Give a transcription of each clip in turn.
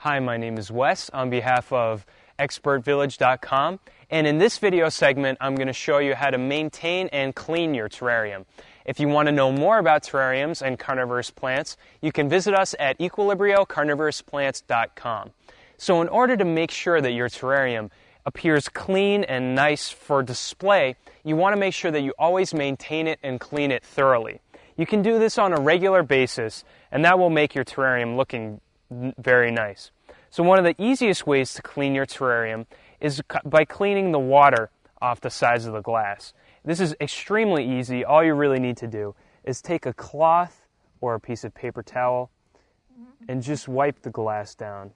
Hi, my name is Wes on behalf of expertvillage.com, and in this video segment I'm going to show you how to maintain and clean your terrarium. If you want to know more about terrariums and carnivorous plants, you can visit us at equilibriocarnivorousplants.com. So in order to make sure that your terrarium appears clean and nice for display, you want to make sure that you always maintain it and clean it thoroughly. You can do this on a regular basis, and that will make your terrarium looking very nice. So one of the easiest ways to clean your terrarium is by cleaning the water off the sides of the glass. This is extremely easy. All you really need to do is take a cloth or a piece of paper towel and just wipe the glass down.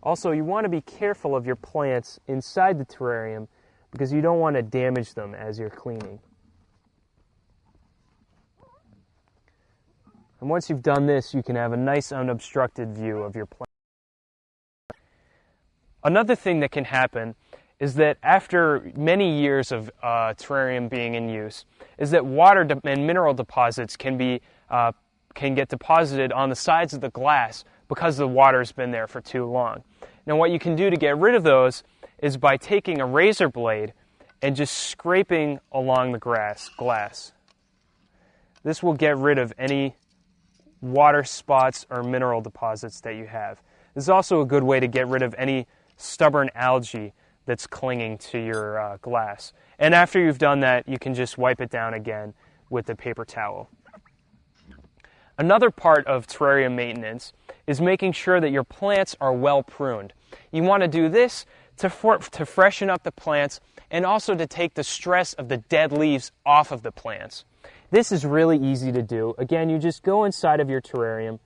Also, you want to be careful of your plants inside the terrarium because you don't want to damage them as you're cleaning. And once you've done this, you can have a nice unobstructed view of your plant. Another thing that can happen is that after many years of terrarium being in use, is that water and mineral deposits can get deposited on the sides of the glass because the water's been there for too long. Now what you can do to get rid of those is by taking a razor blade and just scraping along the glass. This will get rid of any water spots or mineral deposits that you have. This is also a good way to get rid of any stubborn algae that's clinging to your glass. And after you've done that, you can just wipe it down again with the paper towel. Another part of terrarium maintenance is making sure that your plants are well pruned. You want to do this to freshen up the plants and also to take the stress of the dead leaves off of the plants. This is really easy to do. Again, you just go inside of your terrarium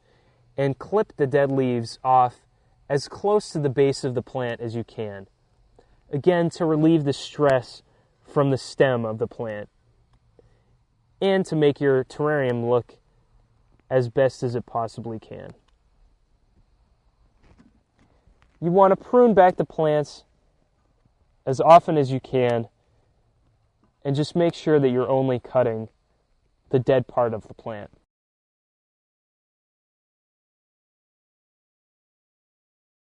and clip the dead leaves off as close to the base of the plant as you can. Again, to relieve the stress from the stem of the plant and to make your terrarium look as best as it possibly can. You want to prune back the plants as often as you can and just make sure that you're only cutting the dead part of the plant.